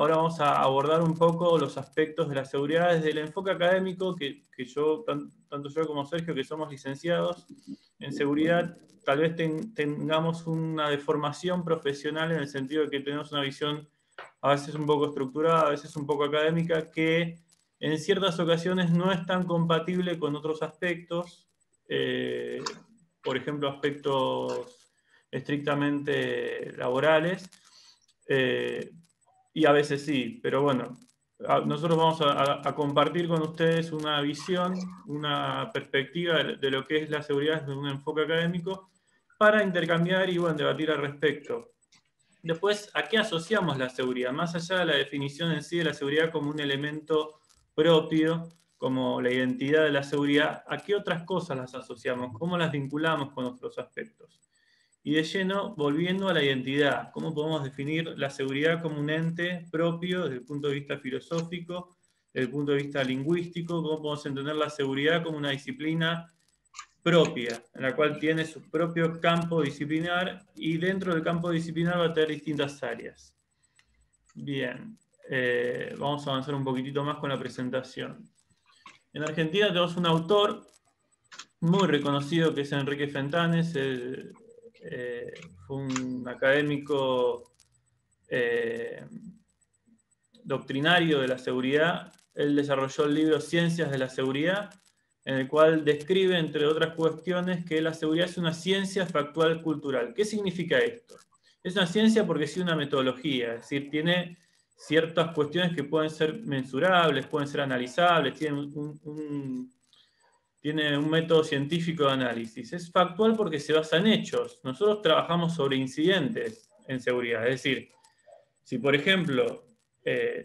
ahora vamos a abordar un poco los aspectos de la seguridad desde el enfoque académico, que yo, tanto yo como Sergio, que somos licenciados en seguridad, tal vez tengamos una deformación profesional en el sentido de que tenemos una visión a veces un poco estructurada, a veces un poco académica, que en ciertas ocasiones no es tan compatible con otros aspectos, por ejemplo, aspectos estrictamente laborales, y a veces sí, pero bueno, nosotros vamos a compartir con ustedes una visión, una perspectiva de lo que es la seguridad desde un enfoque académico para intercambiar y bueno, debatir al respecto. Después, ¿a qué asociamos la seguridad? Más allá de la definición en sí de la seguridad como un elemento propio, como la identidad de la seguridad, ¿a qué otras cosas las asociamos? ¿Cómo las vinculamos con otros aspectos? Y de lleno, volviendo a la identidad, ¿cómo podemos definir la seguridad como un ente propio desde el punto de vista filosófico, desde el punto de vista lingüístico? ¿Cómo podemos entender la seguridad como una disciplina propia, en la cual tiene su propio campo disciplinar y dentro del campo disciplinar va a tener distintas áreas? Bien, vamos a avanzar un poquitito más con la presentación. En Argentina tenemos un autor muy reconocido que es Enrique Fentanes. Fue un académico doctrinario de la seguridad. Él desarrolló el libro Ciencias de la Seguridad, en el cual describe, entre otras cuestiones, que la seguridad es una ciencia factual cultural. ¿Qué significa esto? Es una ciencia porque sí una metodología, es decir, tiene ciertas cuestiones que pueden ser mensurables, pueden ser analizables, tiene un método científico de análisis. Es factual porque se basa en hechos. Nosotros trabajamos sobre incidentes en seguridad. Es decir, si por ejemplo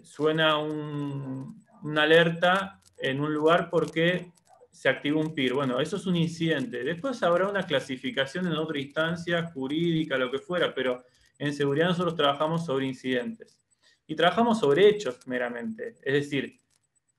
suena una alerta en un lugar porque se activó un PIR, bueno, eso es un incidente. Después habrá una clasificación en otra instancia, jurídica, lo que fuera, pero en seguridad nosotros trabajamos sobre incidentes. Y trabajamos sobre hechos meramente. Es decir,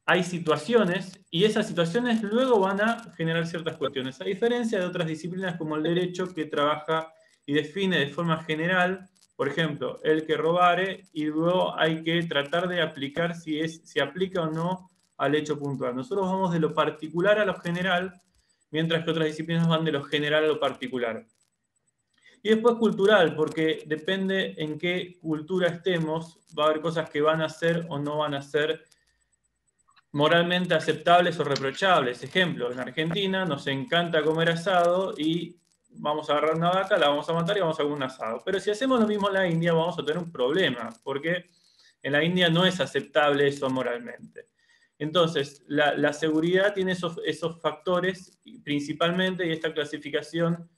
hay situaciones y esas situaciones luego van a generar ciertas cuestiones, a diferencia de otras disciplinas como el derecho, que trabaja y define de forma general, por ejemplo, el que robare, y luego hay que tratar de aplicar si aplica o no al hecho puntual. Nosotros vamos de lo particular a lo general, mientras que otras disciplinas van de lo general a lo particular. Y después cultural, porque depende en qué cultura estemos, va a haber cosas que van a ser o no van a ser moralmente aceptables o reprochables. Ejemplo, en Argentina nos encanta comer asado y vamos a agarrar una vaca, la vamos a matar y vamos a comer un asado. Pero si hacemos lo mismo en la India, vamos a tener un problema, porque en la India no es aceptable eso moralmente. Entonces, la seguridad tiene esos factores principalmente, y esta clasificación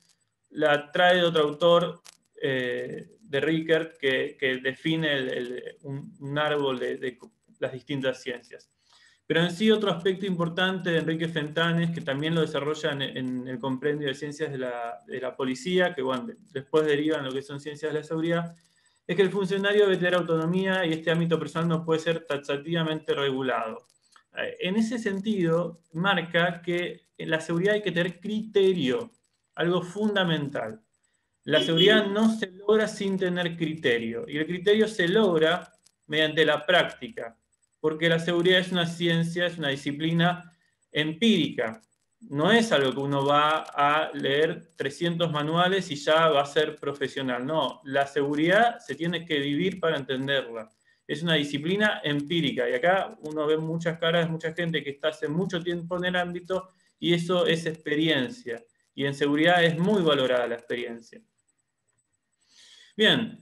la trae de otro autor, de Rickert, que define un árbol de las distintas ciencias. Pero en sí, otro aspecto importante de Enrique Fentanes, que también lo desarrolla en el compendio de ciencias de la policía, que bueno, después derivan lo que son ciencias de la seguridad, es que el funcionario debe tener autonomía y este ámbito personal no puede ser taxativamente regulado. En ese sentido, marca que en la seguridad hay que tener criterio, algo fundamental. La seguridad no se logra sin tener criterio, y el criterio se logra mediante la práctica, porque la seguridad es una ciencia, es una disciplina empírica. No es algo que uno va a leer 300 manuales y ya va a ser profesional. No, la seguridad se tiene que vivir para entenderla. Es una disciplina empírica, y acá uno ve muchas caras, mucha gente que está hace mucho tiempo en el ámbito, y eso es experiencia. Y en seguridad es muy valorada la experiencia. Bien,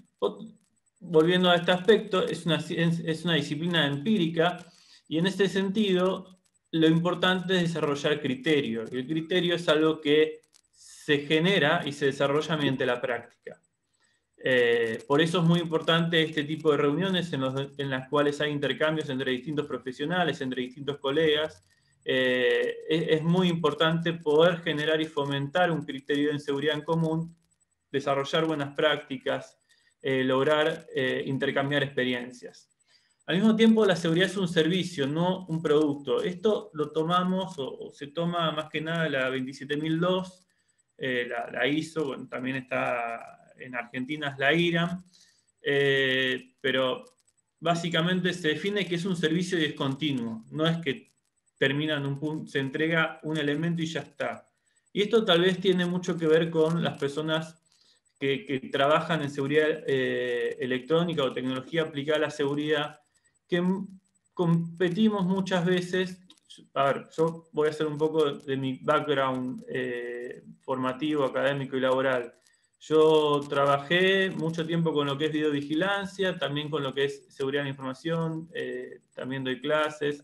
volviendo a este aspecto, es una disciplina empírica, y en este sentido lo importante es desarrollar criterio. Y el criterio es algo que se genera y se desarrolla mediante la práctica. Por eso es muy importante este tipo de reuniones en las cuales hay intercambios entre distintos profesionales, entre distintos colegas. Es muy importante poder generar y fomentar un criterio de seguridad en común, desarrollar buenas prácticas, lograr intercambiar experiencias. Al mismo tiempo, la seguridad es un servicio, no un producto. Esto lo tomamos o se toma más que nada la 27002, la ISO, bueno, también está en Argentina, es la IRAM, pero básicamente se define que es un servicio y es continuo. No es que termina en un punto, se entrega un elemento y ya está. Y esto tal vez tiene mucho que ver con las personas que trabajan en seguridad electrónica o tecnología aplicada a la seguridad, que competimos muchas veces. A ver, yo voy a hacer un poco de mi background formativo, académico y laboral. Yo trabajé mucho tiempo con lo que es videovigilancia, también con lo que es seguridad de la información, también doy clases.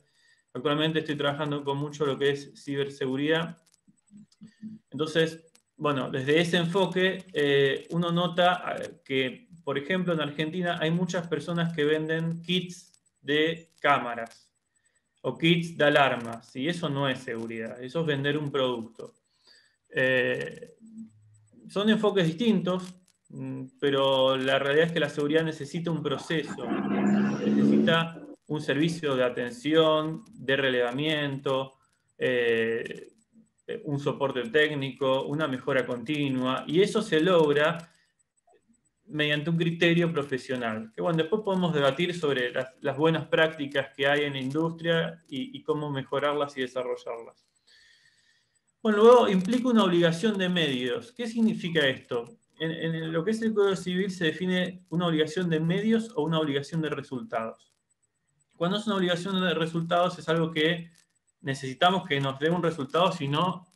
Actualmente estoy trabajando con mucho lo que es ciberseguridad. Entonces, bueno, desde ese enfoque uno nota que, por ejemplo, en Argentina hay muchas personas que venden kits de cámaras o kits de alarmas, y eso no es seguridad, eso es vender un producto. Son enfoques distintos, pero la realidad es que la seguridad necesita un proceso, necesita un servicio de atención, de relevamiento, un soporte técnico, una mejora continua, y eso se logra mediante un criterio profesional. Que bueno, después podemos debatir sobre las buenas prácticas que hay en la industria y cómo mejorarlas y desarrollarlas. Bueno, luego implica una obligación de medios. ¿Qué significa esto? En lo que es el Código Civil se define una obligación de medios o una obligación de resultados. Cuando es una obligación de resultados es algo que necesitamos que nos dé un resultado, si no,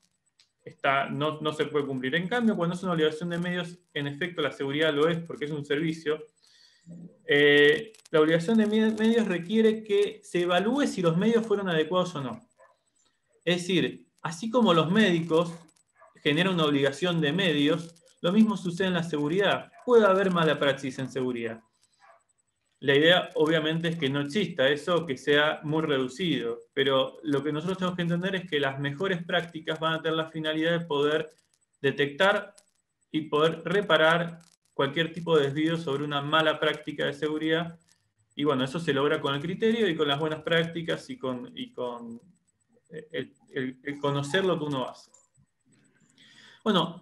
no se puede cumplir. En cambio, cuando es una obligación de medios, en efecto la seguridad lo es porque es un servicio. La obligación de medios requiere que se evalúe si los medios fueron adecuados o no. Es decir, así como los médicos generan una obligación de medios, lo mismo sucede en la seguridad. Puede haber mala praxis en seguridad. La idea, obviamente, es que no exista eso, que sea muy reducido, pero lo que nosotros tenemos que entender es que las mejores prácticas van a tener la finalidad de poder detectar y poder reparar cualquier tipo de desvío sobre una mala práctica de seguridad. Y bueno, eso se logra con el criterio y con las buenas prácticas y con el conocer lo que uno hace. Bueno,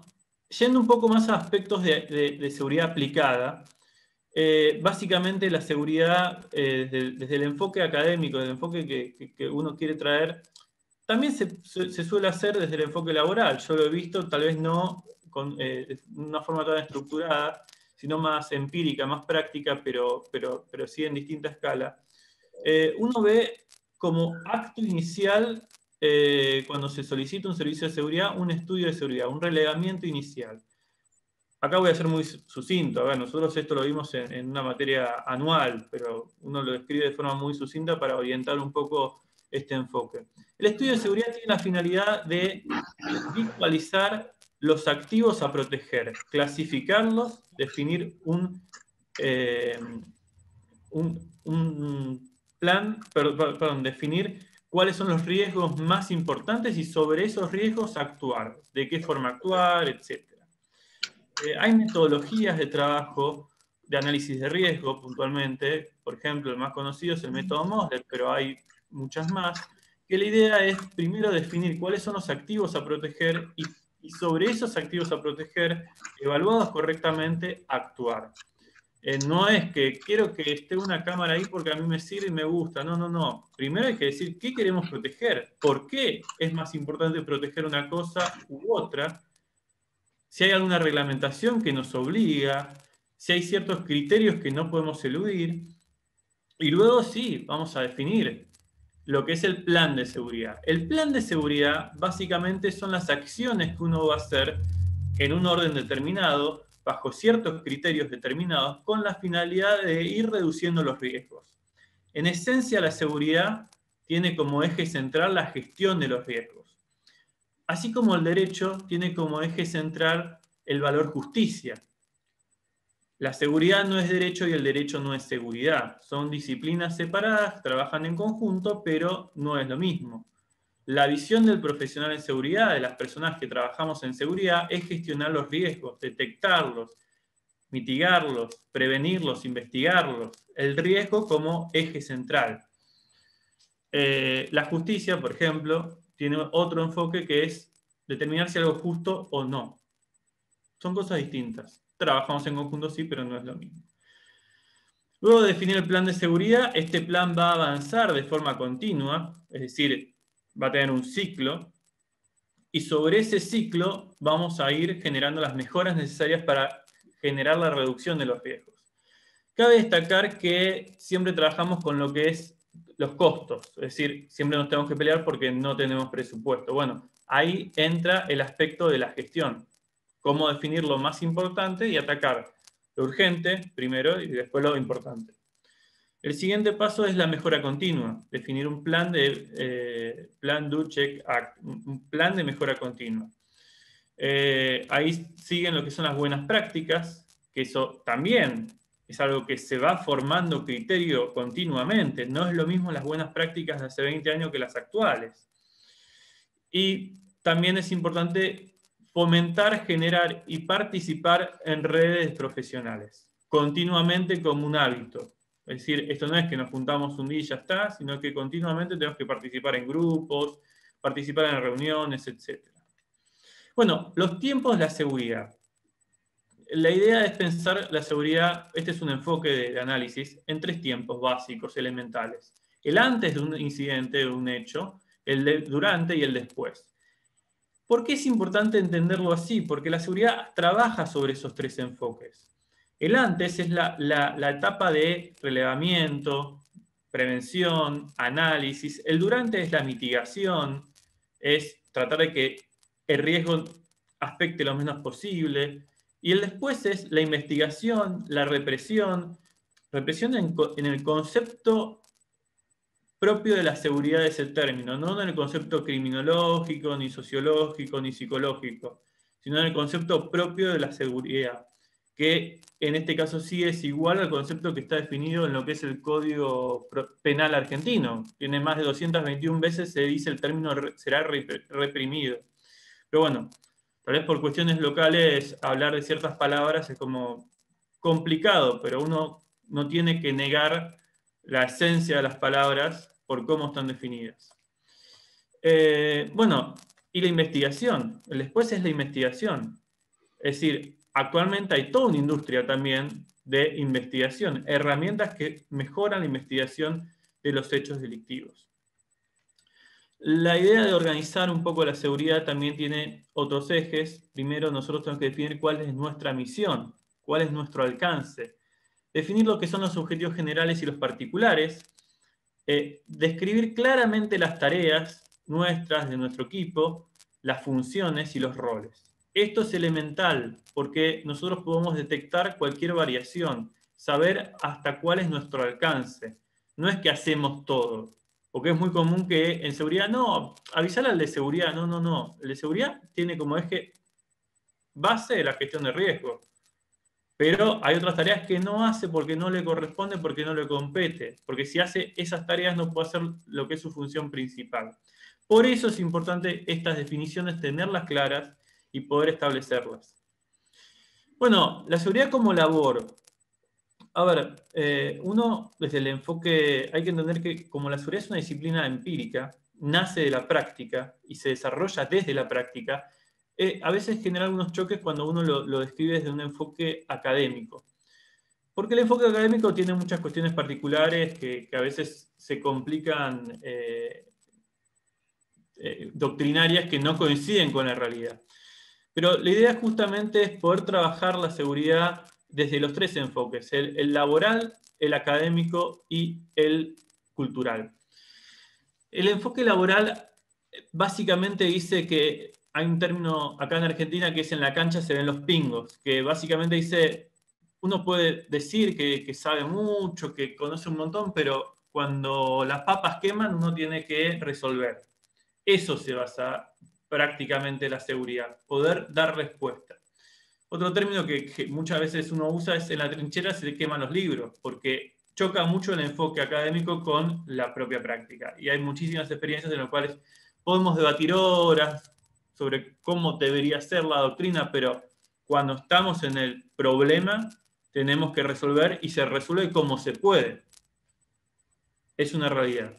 yendo un poco más a aspectos de seguridad aplicada, básicamente la seguridad desde el enfoque académico, desde el enfoque que uno quiere traer, también se suele hacer desde el enfoque laboral. Yo lo he visto, tal vez no con una forma tan estructurada, sino más empírica, más práctica, pero sí en distinta escala. Uno ve como acto inicial, cuando se solicita un servicio de seguridad, un estudio de seguridad, un relevamiento inicial. Acá voy a ser muy sucinto. A ver, nosotros esto lo vimos en una materia anual, pero uno lo describe de forma muy sucinta para orientar un poco este enfoque. El estudio de seguridad tiene la finalidad de visualizar los activos a proteger, clasificarlos, definir un plan, perdón, definir cuáles son los riesgos más importantes y sobre esos riesgos actuar, de qué forma actuar, etc. Hay metodologías de trabajo de análisis de riesgo puntualmente, por ejemplo, el más conocido es el método Mosler, pero hay muchas más, que la idea es primero definir cuáles son los activos a proteger y sobre esos activos a proteger, evaluados correctamente, actuar. No es que quiero que esté una cámara ahí porque a mí me sirve y me gusta. No, no, no. Primero hay que decir qué queremos proteger. ¿Por qué es más importante proteger una cosa u otra? Si hay alguna reglamentación que nos obliga, si hay ciertos criterios que no podemos eludir. Y luego sí, vamos a definir lo que es el plan de seguridad. El plan de seguridad básicamente son las acciones que uno va a hacer en un orden determinado, bajo ciertos criterios determinados, con la finalidad de ir reduciendo los riesgos. En esencia, la seguridad tiene como eje central la gestión de los riesgos. Así como el derecho tiene como eje central el valor justicia. La seguridad no es derecho y el derecho no es seguridad. Son disciplinas separadas, trabajan en conjunto, pero no es lo mismo. La visión del profesional en seguridad, de las personas que trabajamos en seguridad, es gestionar los riesgos, detectarlos, mitigarlos, prevenirlos, investigarlos. El riesgo como eje central. La justicia, por ejemplo, tiene otro enfoque que es determinar si algo es justo o no. Son cosas distintas. Trabajamos en conjunto, sí, pero no es lo mismo. Luego de definir el plan de seguridad, este plan va a avanzar de forma continua, es decir, va a tener un ciclo, y sobre ese ciclo vamos a ir generando las mejoras necesarias para generar la reducción de los riesgos. Cabe destacar que siempre trabajamos con lo que es los costos, es decir, siempre nos tenemos que pelear porque no tenemos presupuesto. Bueno, ahí entra el aspecto de la gestión, cómo definir lo más importante y atacar lo urgente primero y después lo importante. El siguiente paso es la mejora continua, definir un plan de plan do check act, un plan de mejora continua. Ahí siguen lo que son las buenas prácticas, que eso también es algo que se va formando criterio continuamente. No es lo mismo las buenas prácticas de hace 20 años que las actuales. Y también es importante fomentar, generar y participar en redes profesionales, continuamente como un hábito. Es decir, esto no es que nos juntamos un día y ya está, sino que continuamente tenemos que participar en grupos, participar en reuniones, etc. Bueno, los tiempos de la seguridad. La idea es pensar la seguridad, este es un enfoque de análisis, en 3 tiempos básicos, elementales. El antes de un incidente, de un hecho, el durante y el después. ¿Por qué es importante entenderlo así? Porque la seguridad trabaja sobre esos 3 enfoques. El antes es la etapa de relevamiento, prevención, análisis. El durante es la mitigación, es tratar de que el riesgo afecte lo menos posible. Y el después es la investigación, la represión en el concepto propio de la seguridad de ese término, no en el concepto criminológico, ni sociológico, ni psicológico, sino en el concepto propio de la seguridad, que en este caso sí es igual al concepto que está definido en lo que es el Código Penal argentino. Tiene más de 221 veces se dice el término será reprimido. Pero bueno, tal vez por cuestiones locales hablar de ciertas palabras es como complicado, pero uno no tiene que negar la esencia de las palabras por cómo están definidas. Bueno, y la investigación. El después es la investigación. Es decir, actualmente hay toda una industria también de investigación, herramientas que mejoran la investigación de los hechos delictivos. La idea de organizar un poco la seguridad también tiene otros ejes. Primero, nosotros tenemos que definir cuál es nuestra misión, cuál es nuestro alcance. Definir lo que son los objetivos generales y los particulares. Describir claramente las tareas nuestras, de nuestro equipo, las funciones y los roles. Esto es elemental porque nosotros podemos detectar cualquier variación, saber hasta cuál es nuestro alcance. No es que hacemos todo. Porque es muy común que en seguridad, no, avisar al de seguridad, no. El de seguridad tiene como eje base la gestión de riesgo. Pero hay otras tareas que no hace porque no le corresponde, porque no le compete. Porque si hace esas tareas no puede hacer lo que es su función principal. Por eso es importante estas definiciones, tenerlas claras y poder establecerlas. Bueno, la seguridad como labor. A ver, uno desde el enfoque, hay que entender que como la seguridad es una disciplina empírica, nace de la práctica y se desarrolla desde la práctica, a veces genera algunos choques cuando uno lo describe desde un enfoque académico. Porque el enfoque académico tiene muchas cuestiones particulares que a veces se complican doctrinarias que no coinciden con la realidad. Pero la idea justamente es poder trabajar la seguridad desde los 3 enfoques, el laboral, el académico y el cultural. El enfoque laboral básicamente dice que hay un término acá en Argentina que es en la cancha se ven los pingos, que básicamente dice, uno puede decir que sabe mucho, que conoce un montón, pero cuando las papas queman uno tiene que resolver. Eso se basa prácticamente la seguridad, poder dar respuesta. Otro término que muchas veces uno usa es en la trinchera se queman los libros, porque choca mucho el enfoque académico con la propia práctica. Y hay muchísimas experiencias en las cuales podemos debatir horas sobre cómo debería ser la doctrina, pero cuando estamos en el problema tenemos que resolver y se resuelve como se puede. Es una realidad.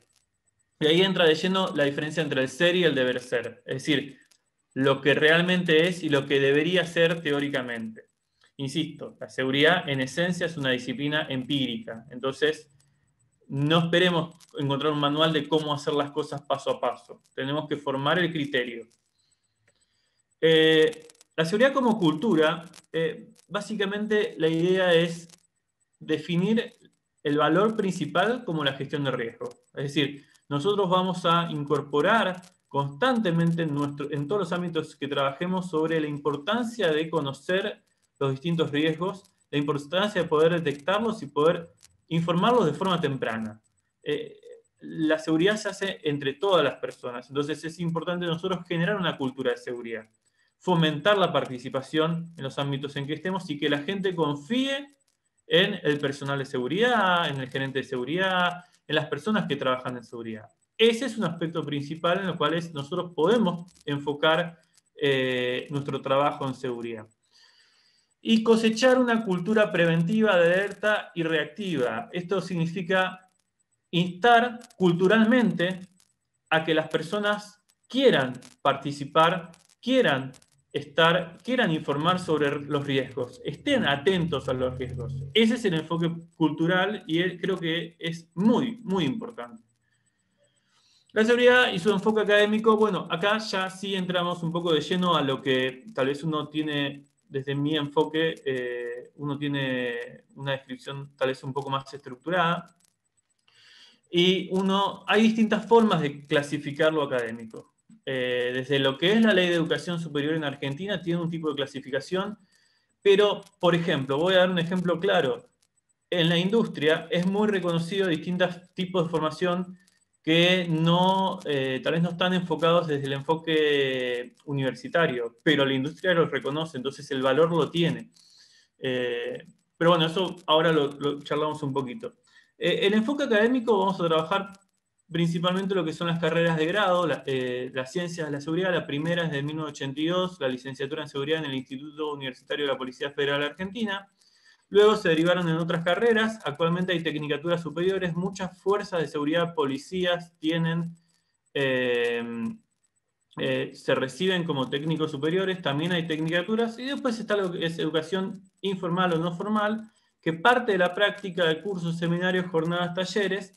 Y ahí entra de lleno la diferencia entre el ser y el deber ser. Es decir, lo que realmente es y lo que debería ser teóricamente. insisto, la seguridad en esencia es una disciplina empírica. Entonces, no esperemos encontrar un manual de cómo hacer las cosas paso a paso. Tenemos que formar el criterio. La seguridad como cultura, básicamente la idea es definir el valor principal como la gestión de riesgo. Es decir, nosotros vamos a incorporar constantemente en todos los ámbitos que trabajemos sobre la importancia de conocer los distintos riesgos, la importancia de poder detectarlos y poder informarlos de forma temprana. La seguridad se hace entre todas las personas, entonces es importante nosotros generar una cultura de seguridad, fomentar la participación en los ámbitos en que estemos y que la gente confíe en el personal de seguridad, en el gerente de seguridad, en las personas que trabajan en seguridad. Ese es un aspecto principal en el cual nosotros podemos enfocar nuestro trabajo en seguridad. Y cosechar una cultura preventiva, de alerta y reactiva. Esto significa instar culturalmente a que las personas quieran participar, quieran informar sobre los riesgos, estén atentos a los riesgos. Ese es el enfoque cultural y creo que es muy, muy importante. La seguridad y su enfoque académico, bueno, acá ya sí entramos un poco de lleno a lo que tal vez uno tiene, desde mi enfoque, uno tiene una descripción tal vez un poco más estructurada. Y hay distintas formas de clasificar lo académico. Desde lo que es la Ley de Educación Superior en Argentina, tiene un tipo de clasificación, pero, por ejemplo, voy a dar un ejemplo claro. En la industria es muy reconocido distintos tipos de formación que tal vez no están enfocados desde el enfoque universitario, pero la industria los reconoce, entonces el valor lo tiene. Pero bueno, eso ahora lo charlamos un poquito. El enfoque académico vamos a trabajar principalmente lo que son las carreras de grado, las ciencias de la seguridad. La primera es de 1982, la licenciatura en seguridad en el Instituto Universitario de la Policía Federal Argentina. Luego se derivaron en otras carreras. Actualmente hay tecnicaturas superiores. Muchas fuerzas de seguridad, policías, se reciben como técnicos superiores. También hay tecnicaturas. Y después está lo que es educación informal o no formal, que parte de la práctica de cursos, seminarios, jornadas, talleres.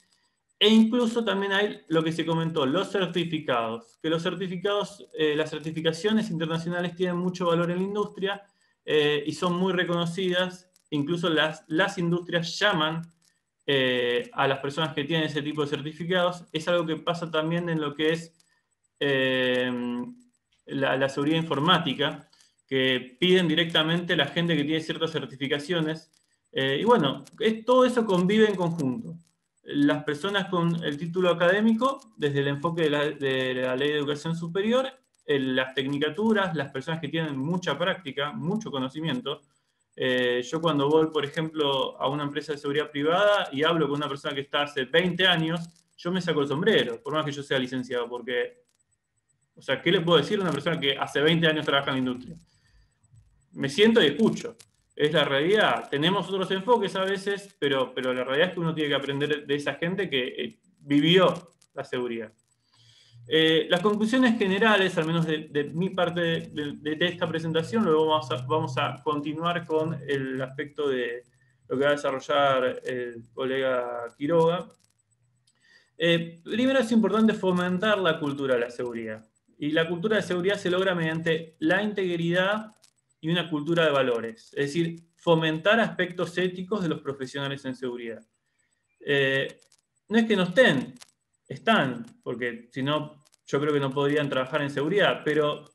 E incluso también hay lo que se comentó, los certificados. Que los certificados, las certificaciones internacionales tienen mucho valor en la industria y son muy reconocidas. Incluso las industrias llaman a las personas que tienen ese tipo de certificados. Es algo que pasa también en lo que es la seguridad informática, que piden directamente a la gente que tiene ciertas certificaciones. Y bueno, todo eso convive en conjunto. Las personas con el título académico, desde el enfoque de la Ley de Educación Superior, las tecnicaturas, las personas que tienen mucha práctica, mucho conocimiento. Yo cuando voy, por ejemplo, a una empresa de seguridad privada y hablo con una persona que está hace 20 años, yo me saco el sombrero, por más que yo sea licenciado, porque, o sea, ¿qué le puedo decir a una persona que hace 20 años trabaja en la industria? Me siento y escucho. Es la realidad. Tenemos otros enfoques a veces, pero la realidad es que uno tiene que aprender de esa gente que vivió la seguridad. Las conclusiones generales, al menos de mi parte de esta presentación, luego vamos a continuar con el aspecto de lo que va a desarrollar el colega Quiroga. Primero es importante fomentar la cultura de la seguridad. Y la cultura de seguridad se logra mediante la integridad y una cultura de valores. Es decir, fomentar aspectos éticos de los profesionales en seguridad. No es que no están, porque si no, yo creo que no podrían trabajar en seguridad, pero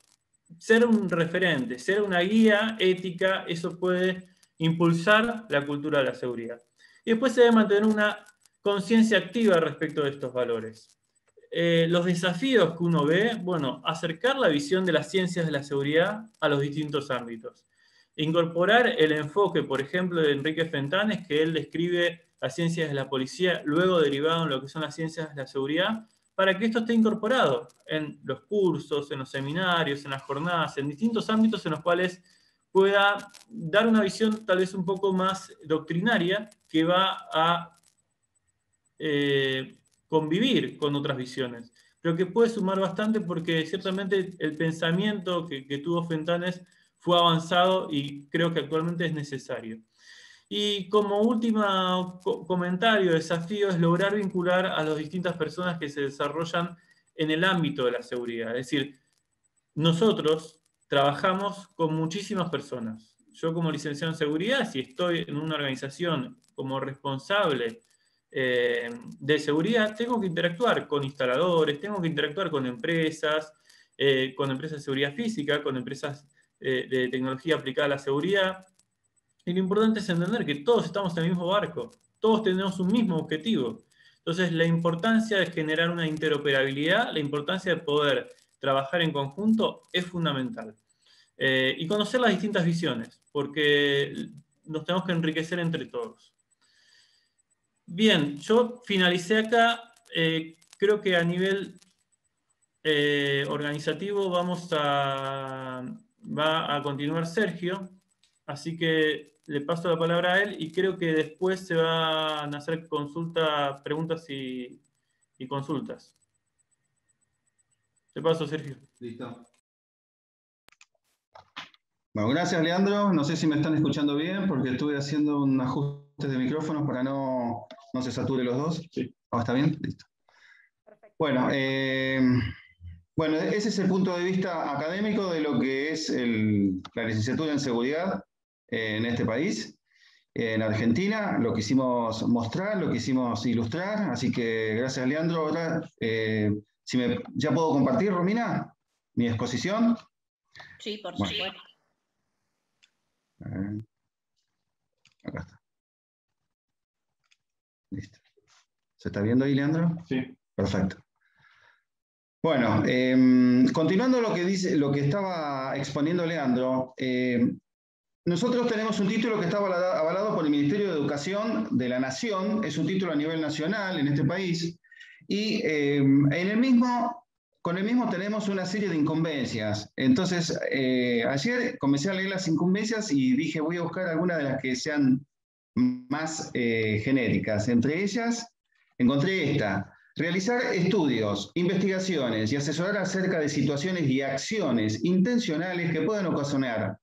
ser un referente, ser una guía ética, eso puede impulsar la cultura de la seguridad. Y después se debe mantener una conciencia activa respecto de estos valores. Los desafíos que uno ve, bueno, acercar la visión de las ciencias de la seguridad a los distintos ámbitos. Incorporar el enfoque, por ejemplo, de Enrique Fentanes, que él describe las ciencias de la policía, luego derivado en lo que son las ciencias de la seguridad, para que esto esté incorporado en los cursos, en los seminarios, en las jornadas, en distintos ámbitos en los cuales pueda dar una visión tal vez un poco más doctrinaria que va a convivir con otras visiones, pero que puede sumar bastante porque ciertamente el pensamiento que tuvo Fentanes fue avanzado y creo que actualmente es necesario. Y como último comentario, desafío es lograr vincular a las distintas personas que se desarrollan en el ámbito de la seguridad. Es decir, nosotros trabajamos con muchísimas personas. Yo como licenciado en seguridad, si estoy en una organización como responsable de seguridad, tengo que interactuar con instaladores, tengo que interactuar con empresas de seguridad física, con empresas de tecnología aplicada a la seguridad. Y lo importante es entender que todos estamos en el mismo barco, todos tenemos un mismo objetivo. Entonces, la importancia de generar una interoperabilidad, la importancia de poder trabajar en conjunto es fundamental. Y conocer las distintas visiones, porque nos tenemos que enriquecer entre todos. Bien, yo finalicé acá. Creo que a nivel organizativo va a continuar Sergio, así que le paso la palabra a él y creo que después se van a hacer preguntas y consultas. Te paso, Sergio. Listo. Bueno, gracias, Leandro. No sé si me están escuchando bien porque estuve haciendo un ajuste de micrófonos para no se sature los dos. Sí. ¿Está bien? Listo. Perfecto. Bueno, ese es el punto de vista académico de lo que es la licenciatura en seguridad en este país. En Argentina lo quisimos mostrar, lo quisimos ilustrar, así que gracias, Leandro. Ahora, ¿ya puedo compartir, Romina, mi exposición? Sí, por supuesto. Acá está. Listo. ¿Se está viendo ahí, Leandro? Sí. Perfecto. Bueno, continuando lo que estaba exponiendo Leandro, nosotros tenemos un título que está avalado por el Ministerio de Educación de la Nación, es un título a nivel nacional en este país, y con el mismo tenemos una serie de incumbencias. Entonces, ayer comencé a leer las incumbencias y dije, voy a buscar algunas de las que sean más genéricas. Entre ellas, encontré esta: realizar estudios, investigaciones y asesorar acerca de situaciones y acciones intencionales que pueden ocasionar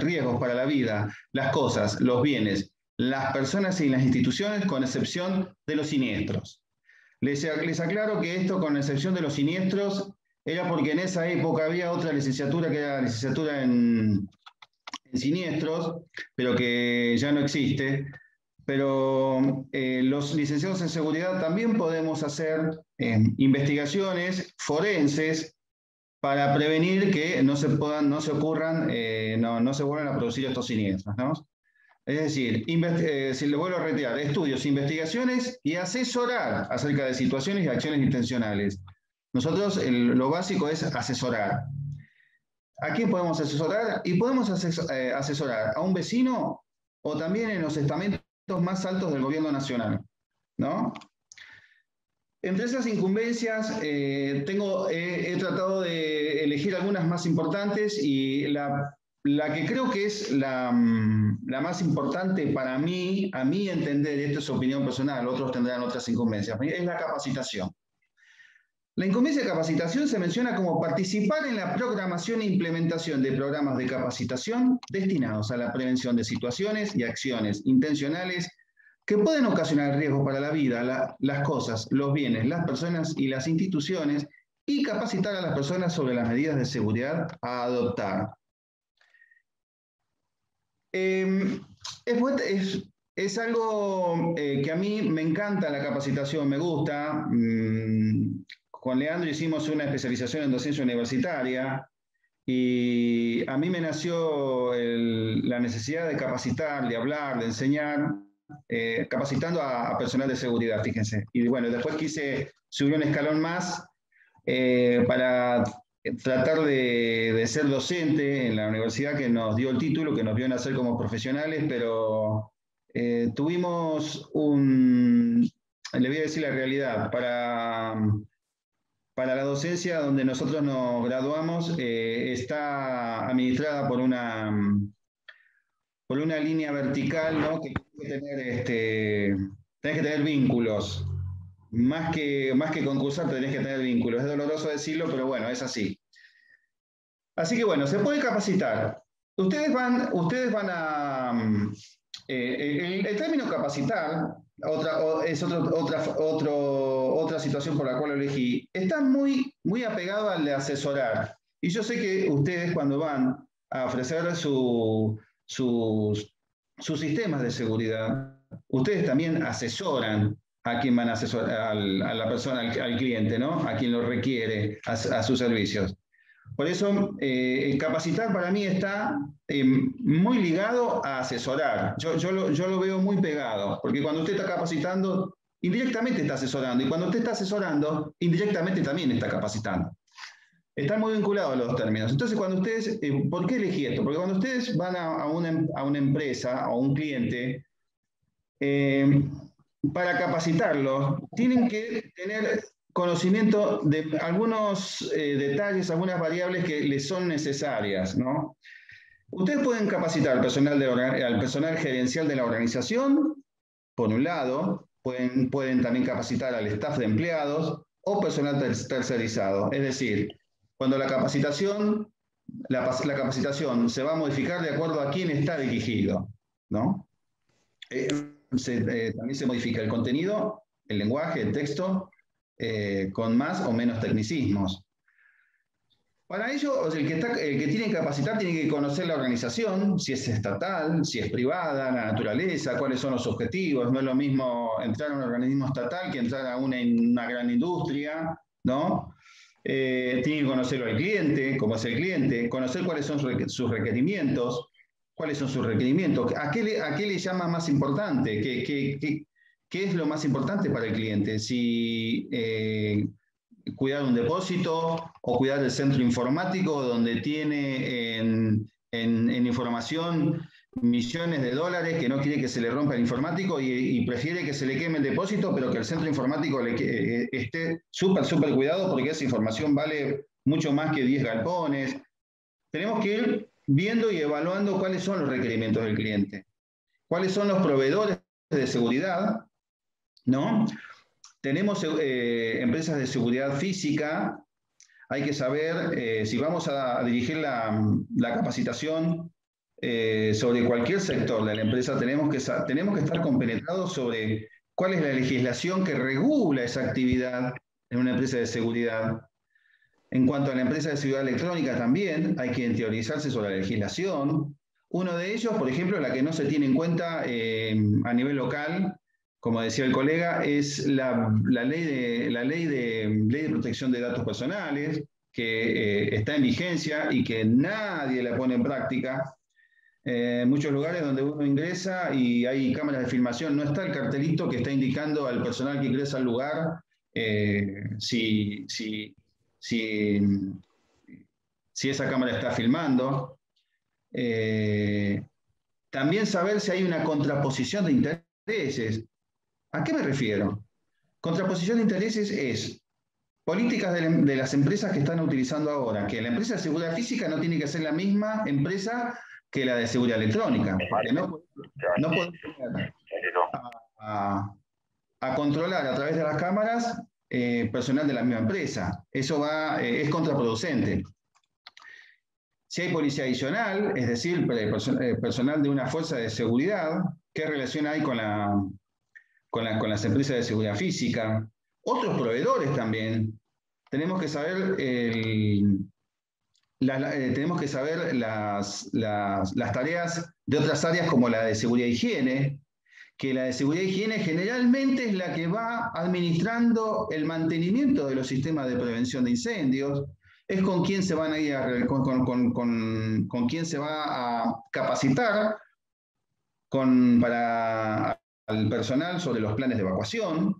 riesgos para la vida, las cosas, los bienes, las personas y las instituciones, con excepción de los siniestros. Les aclaro que esto, con excepción de los siniestros, era porque en esa época había otra licenciatura que era la licenciatura en siniestros, pero que ya no existe. Pero los licenciados en seguridad también podemos hacer investigaciones forenses para prevenir que no se vuelvan a producir estos siniestros, ¿no? Es decir, si le vuelvo a reiterar, estudios, investigaciones y asesorar acerca de situaciones y acciones intencionales. Nosotros lo básico es asesorar. ¿A quién podemos asesorar? Y podemos asesorar a un vecino o también en los estamentos más altos del gobierno nacional, ¿no? Entre esas incumbencias he tratado de elegir algunas más importantes, y la que creo que es la más importante para mí, a mi entender, esto es opinión personal, otros tendrán otras incumbencias, es la capacitación. La incumbencia de capacitación se menciona como participar en la programación e implementación de programas de capacitación destinados a la prevención de situaciones y acciones intencionales que pueden ocasionar riesgos para la vida, las cosas, los bienes, las personas y las instituciones, y capacitar a las personas sobre las medidas de seguridad a adoptar. Es algo que a mí me encanta, la capacitación, me gusta. Con Leandro hicimos una especialización en docencia universitaria y a mí me nació la necesidad de capacitar, de hablar, de enseñar, capacitando a personal de seguridad, fíjense. Y bueno, después quise subir un escalón más para tratar de ser docente en la universidad que nos dio el título, que nos vio nacer como profesionales, pero tuvimos le voy a decir la realidad, para la docencia donde nosotros nos graduamos, está administrada por una línea vertical, ¿no? Que tenés que tener vínculos. Más que concursar, tenés que tener vínculos. Es doloroso decirlo, pero bueno, es así. Así que bueno, se puede capacitar. ustedes van a... el término capacitar, es otra situación por la cual lo elegí, está muy, muy apegado al de asesorar. Y yo sé que ustedes cuando van a ofrecer sus sistemas de seguridad, ustedes también asesoran a quien van a asesorar, a la persona, al cliente, ¿no? A quien lo requiere, a sus servicios. Por eso, el capacitar para mí está muy ligado a asesorar. Yo lo veo muy pegado, porque cuando usted está capacitando, indirectamente está asesorando, y cuando usted está asesorando, indirectamente también está capacitando. Están muy vinculados los dos términos. Entonces, cuando ustedes, ¿por qué elegí esto? Porque cuando ustedes van a una empresa, a un cliente, para capacitarlos, tienen que tener conocimiento de algunos detalles, algunas variables que les son necesarias, ¿no? Ustedes pueden capacitar al personal gerencial de la organización, por un lado, pueden también capacitar al staff de empleados o personal tercerizado. Es decir, cuando la capacitación se va a modificar de acuerdo a quién está dirigido, ¿no? También se modifica el contenido, el lenguaje, el texto, con más o menos tecnicismos. Para ello, el que tiene que capacitar tiene que conocer la organización, si es estatal, si es privada, la naturaleza, cuáles son los objetivos. No es lo mismo entrar a un organismo estatal que entrar a una gran industria, ¿no? Tiene que conocerlo al cliente, cómo es el cliente, conocer cuáles son sus requerimientos, ¿a qué le llama más importante? ¿Qué es lo más importante para el cliente? Si cuidar un depósito o cuidar el centro informático donde tiene en información millones de dólares, que no quiere que se le rompa el informático y prefiere que se le queme el depósito, pero que el centro informático esté súper cuidado porque esa información vale mucho más que 10 galpones. Tenemos que ir viendo y evaluando cuáles son los requerimientos del cliente, cuáles son los proveedores de seguridad, ¿no? Tenemos empresas de seguridad física, hay que saber si vamos a dirigir la capacitación sobre cualquier sector de la empresa, tenemos que estar compenetrados sobre cuál es la legislación que regula esa actividad en una empresa de seguridad. En cuanto a la empresa de seguridad electrónica también hay que interiorizarse sobre la legislación. Uno de ellos, por ejemplo, la que no se tiene en cuenta a nivel local, como decía el colega, es la ley de protección de datos personales, que está en vigencia y que nadie la pone en práctica. En muchos lugares donde uno ingresa y hay cámaras de filmación, no está el cartelito que está indicando al personal que ingresa al lugar si esa cámara está filmando. También saber si hay una contraposición de intereses. ¿A qué me refiero? Contraposición de intereses es políticas de las empresas que están utilizando ahora, que la empresa de seguridad física no tiene que ser la misma empresa que la de seguridad electrónica, porque no podemos a controlar a través de las cámaras personal de la misma empresa. Eso es contraproducente. Si hay policía adicional, es decir, personal de una fuerza de seguridad, ¿qué relación hay con las empresas de seguridad física? Otros proveedores también. Tenemos que saber las tareas de otras áreas como la de seguridad e higiene, que la de seguridad e higiene generalmente es la que va administrando el mantenimiento de los sistemas de prevención de incendios, es con quién se van a ir con quién se va a capacitar para al personal sobre los planes de evacuación.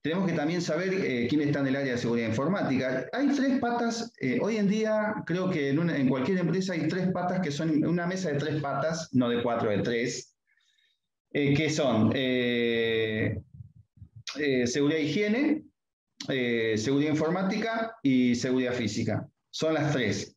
Tenemos que también saber quién está en el área de seguridad informática. Hay tres patas, hoy en día creo que en cualquier empresa hay tres patas que son una mesa de tres patas, no de cuatro, de tres, que son seguridad e higiene, seguridad informática y seguridad física. Son las tres.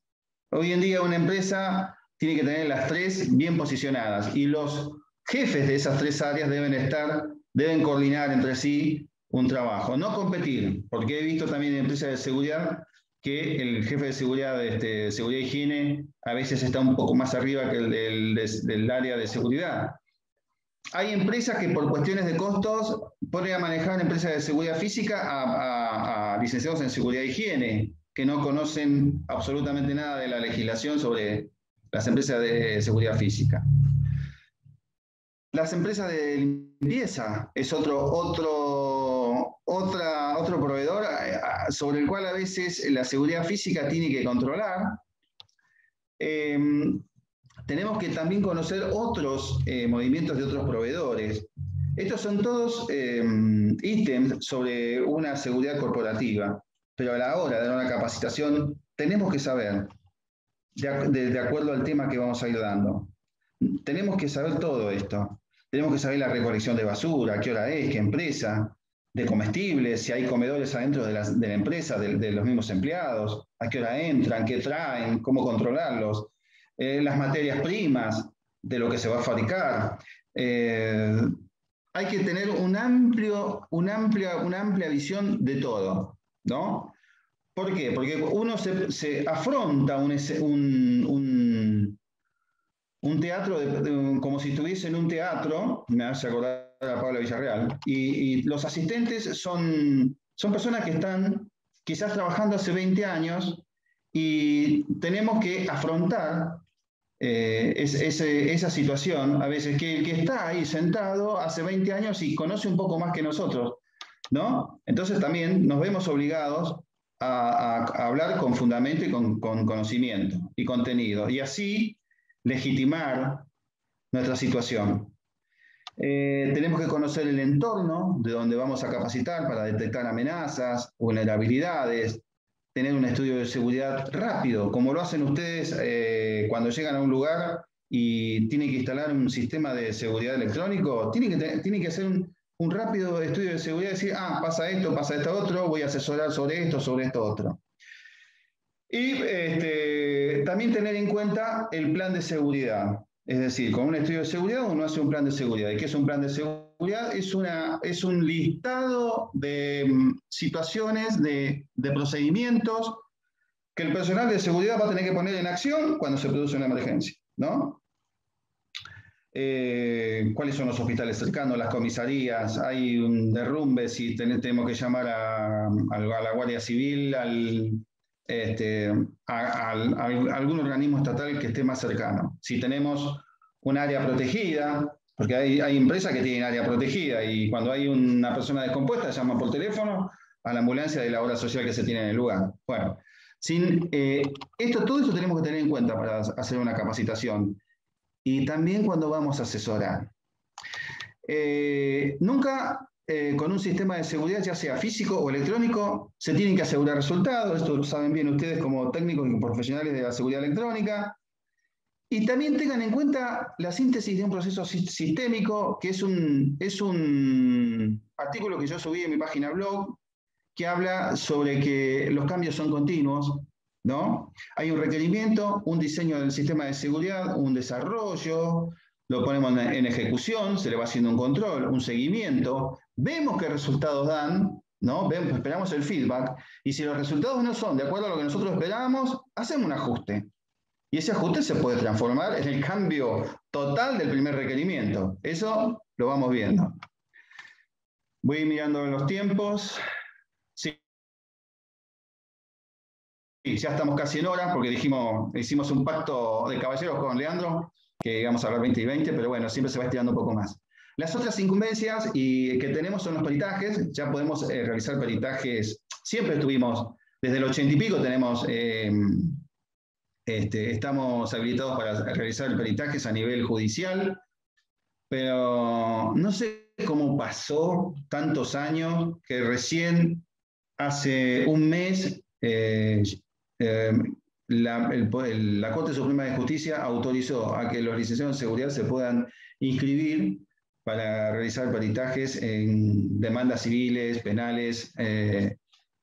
Hoy en día una empresa tiene que tener las tres bien posicionadas y los jefes de esas tres áreas deben coordinar entre sí un trabajo. No competir, porque he visto también en empresas de seguridad que el jefe de seguridad e higiene a veces está un poco más arriba que el del área de seguridad. Hay empresas que por cuestiones de costos ponen a manejar empresas de seguridad física a licenciados en seguridad e higiene, que no conocen absolutamente nada de la legislación sobre las empresas de seguridad física. Las empresas de limpieza es otro proveedor sobre el cual a veces la seguridad física tiene que controlar. Tenemos que también conocer otros movimientos de otros proveedores. Estos son todos ítems sobre una seguridad corporativa, pero a la hora de dar una capacitación tenemos que saber, de acuerdo al tema que vamos a ir dando, tenemos que saber todo esto. Tenemos que saber la recolección de basura, qué hora es, qué empresa, de comestibles, si hay comedores adentro de la empresa, de los mismos empleados, a qué hora entran, qué traen, cómo controlarlos. Las materias primas de lo que se va a fabricar. Hay que tener una amplia visión de todo, ¿no? ¿Por qué? Porque uno se afronta un teatro como si estuviese en un teatro, me hace acordar a Pablo Villarreal, y los asistentes son personas que están quizás trabajando hace 20 años y tenemos que afrontar esa situación, a veces que el que está ahí sentado hace 20 años y conoce un poco más que nosotros, ¿no? Entonces también nos vemos obligados a hablar con fundamento y con conocimiento y contenido, y así legitimar nuestra situación. Tenemos que conocer el entorno de donde vamos a capacitar para detectar amenazas, vulnerabilidades, tener un estudio de seguridad rápido, como lo hacen ustedes cuando llegan a un lugar y tienen que instalar un sistema de seguridad electrónico. Tienen que hacer un rápido estudio de seguridad y decir, pasa esto otro, voy a asesorar sobre esto otro. Y también tener en cuenta el plan de seguridad. Es decir, con un estudio de seguridad uno hace un plan de seguridad. ¿Y qué es un plan de seguridad? Es un listado de situaciones, de procedimientos que el personal de seguridad va a tener que poner en acción cuando se produce una emergencia, ¿no? ¿Cuáles son los hospitales cercanos, las comisarías? Hay un derrumbe, si tenemos que llamar a la Guardia Civil, a algún organismo estatal que esté más cercano. Si tenemos un área protegida, porque hay empresas que tienen área protegida y cuando hay una persona descompuesta llaman por teléfono a la ambulancia de la obra social que se tiene en el lugar. Bueno, todo esto tenemos que tener en cuenta para hacer una capacitación. Y también cuando vamos a asesorar. Nunca con un sistema de seguridad, ya sea físico o electrónico, se tienen que asegurar resultados. Esto lo saben bien ustedes como técnicos y profesionales de la seguridad electrónica. Y también tengan en cuenta la síntesis de un proceso sistémico, que es un artículo que yo subí en mi página blog, que habla sobre que los cambios son continuos, ¿no? Hay un requerimiento, un diseño del sistema de seguridad, un desarrollo, lo ponemos en ejecución, se le va haciendo un control, un seguimiento, vemos qué resultados dan, ¿no? Esperamos el feedback, y si los resultados no son de acuerdo a lo que nosotros esperábamos, hacemos un ajuste. Y ese ajuste se puede transformar en el cambio total del primer requerimiento. Eso lo vamos viendo. Voy mirando los tiempos. Sí, ya estamos casi en hora, porque hicimos un pacto de caballeros con Leandro, que íbamos a hablar 20 y 20, pero bueno, siempre se va estirando un poco más. Las otras incumbencias que tenemos son los peritajes. Ya podemos realizar peritajes, siempre estuvimos, desde el 80 y pico tenemos, estamos habilitados para realizar peritajes a nivel judicial, pero no sé cómo pasó tantos años que recién hace un mes la Corte Suprema de Justicia autorizó a que los licenciados en seguridad se puedan inscribir para realizar peritajes en demandas civiles, penales, que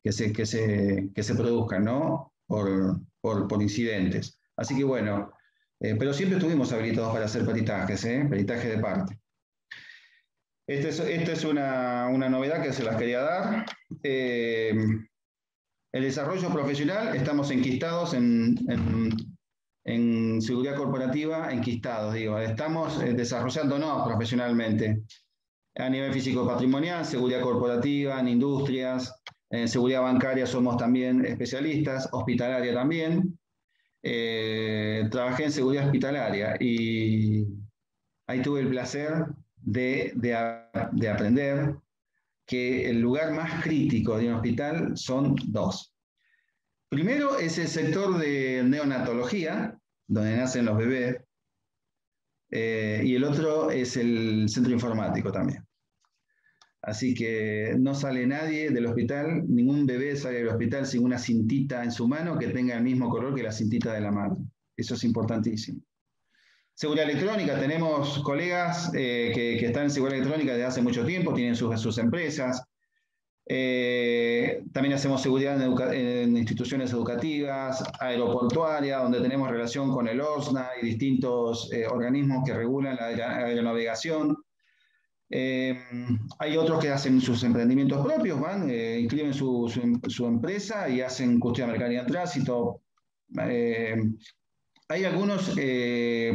se produzcan, ¿no? Por incidentes. Así que bueno, pero siempre estuvimos habilitados para hacer peritajes, peritajes de parte. Esta es una novedad que se las quería dar. El desarrollo profesional, estamos enquistados en seguridad corporativa, enquistados, digo. Estamos desarrollándonos profesionalmente a nivel físico-patrimonial, seguridad corporativa, en industrias, en seguridad bancaria somos también especialistas, hospitalaria también. Trabajé en seguridad hospitalaria y ahí tuve el placer de aprender que el lugar más crítico de un hospital son dos. Primero es el sector de neonatología, donde nacen los bebés, y el otro es el centro informático también. Así que no sale nadie del hospital, ningún bebé sale del hospital sin una cintita en su mano que tenga el mismo color que la cintita de la madre. Eso es importantísimo. Seguridad electrónica, tenemos colegas que están en seguridad electrónica desde hace mucho tiempo, tienen sus empresas. También hacemos seguridad en instituciones educativas, aeroportuarias, donde tenemos relación con el OSNA y distintos organismos que regulan la aeronavegación. Hay otros que hacen sus emprendimientos propios, van, inscriben su empresa y hacen custodia mercantil en tránsito. Hay algunos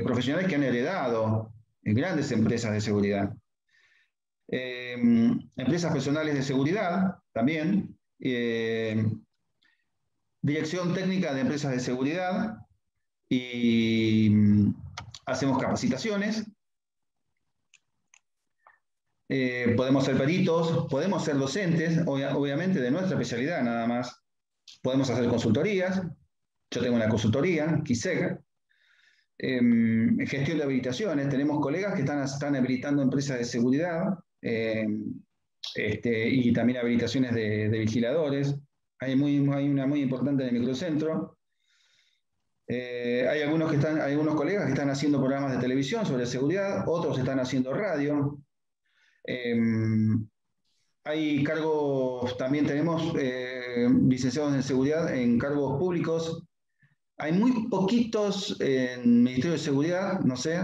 profesionales que han heredado grandes empresas de seguridad. Empresas personales de seguridad también. Dirección técnica de empresas de seguridad. Y hacemos capacitaciones. Podemos ser peritos, podemos ser docentes, obviamente de nuestra especialidad nada más. Podemos hacer consultorías. Yo tengo una consultoría, KISEG. Gestión de habilitaciones. Tenemos colegas que están habilitando empresas de seguridad y también habilitaciones de vigiladores. Hay una muy importante en el microcentro. Hay algunos colegas que están haciendo programas de televisión sobre seguridad, otros están haciendo radio. Hay cargos, también tenemos licenciados en seguridad en cargos públicos. Hay muy poquitos en el Ministerio de Seguridad, no sé,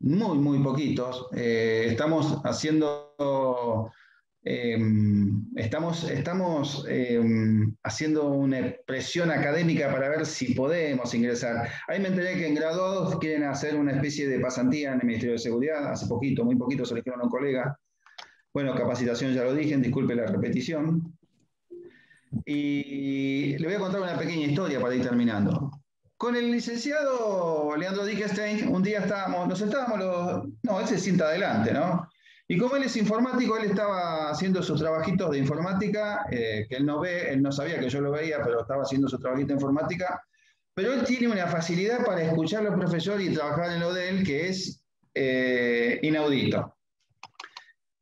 muy poquitos. Estamos haciendo haciendo una presión académica para ver si podemos ingresar. Ahí me enteré que en graduados quieren hacer una especie de pasantía en el Ministerio de Seguridad. Hace poquito, muy poquito, se le dijeron a un colega. Bueno, capacitación ya lo dije, disculpe la repetición. Y le voy a contar una pequeña historia para ir terminando. Con el licenciado Leandro Dickenstein, un día él se sienta adelante, ¿no? Y como él es informático, él estaba haciendo sus trabajitos de informática, que él no ve, él no sabía que yo lo veía, pero estaba haciendo su trabajito de informática. Pero él tiene una facilidad para escuchar a los profesores y trabajar en lo de él, que es inaudito.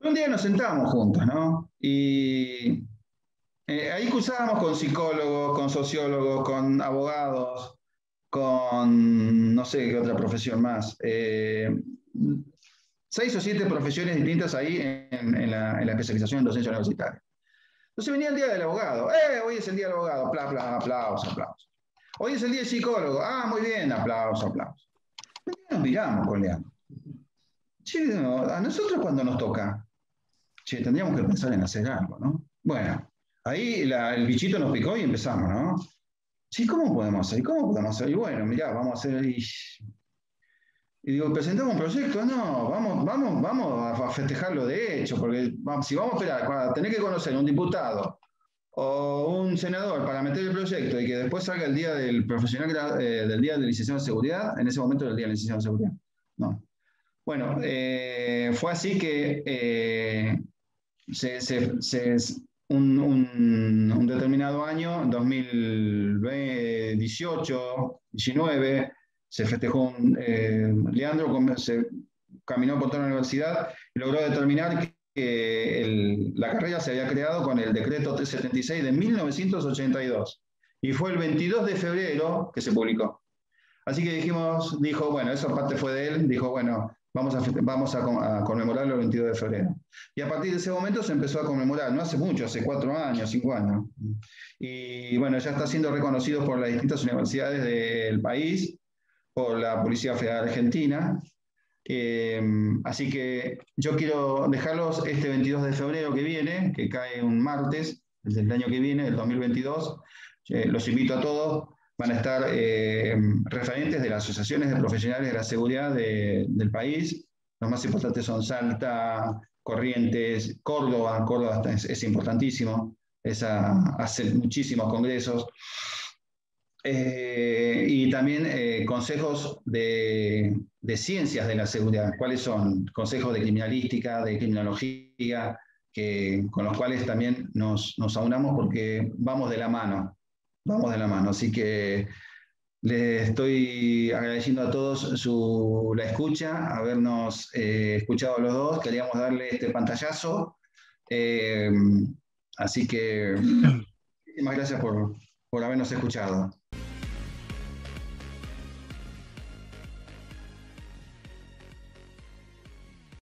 Un día nos sentábamos juntos, ¿no? Y ahí cursábamos con psicólogos, con sociólogos, con abogados, con no sé qué otra profesión más. 6 o 7 profesiones distintas ahí en la especialización en docencia universitaria. Entonces venía el día del abogado. Hoy es el día del abogado. Aplausos. Hoy es el día del psicólogo. Muy bien, aplausos. Nos miramos con Leandro. Che, a nosotros cuando nos toca, tendríamos que pensar en hacer algo, ¿no? Bueno, ahí el bichito nos picó y empezamos, ¿no? Sí, ¿cómo podemos hacer? Y bueno, mirá, vamos a hacer... Y digo, ¿presentamos un proyecto? No, vamos a festejarlo de hecho, porque si vamos a esperar para tener que conocer a un diputado o un senador para meter el proyecto y que después salga el día del profesional, del día del licenciado en seguridad, en ese momento era el día del licenciado en seguridad. No. Bueno, fue así que un determinado año, 2018, 19, se festejó Leandro se caminó por toda la universidad y logró determinar que la carrera se había creado con el decreto 376 de 1982 y fue el 22 de febrero que se publicó. Así que dijo, bueno, esa parte fue de él, dijo, bueno, vamos a conmemorarlo el 22 de febrero. Y a partir de ese momento se empezó a conmemorar, no hace mucho, hace 4 años, 5 años. Y bueno, ya está siendo reconocido por las distintas universidades del país, por la Policía Federal Argentina. Así que yo quiero dejarlos este 22 de febrero que viene, que cae un martes, del año que viene, del 2022. Los invito a todos. Van a estar referentes de las asociaciones de profesionales de la seguridad del país. Los más importantes son Salta, Corrientes, Córdoba. Córdoba es importantísimo. Hace muchísimos congresos. Y también consejos de ciencias de la seguridad. ¿Cuáles son? Consejos de criminalística, de criminología, con los cuales también nos aunamos porque vamos de la mano. Vamos de la mano. Así que les estoy agradeciendo a todos la escucha, habernos escuchado a los dos. Queríamos darle este pantallazo. Así que muchísimas gracias por habernos escuchado.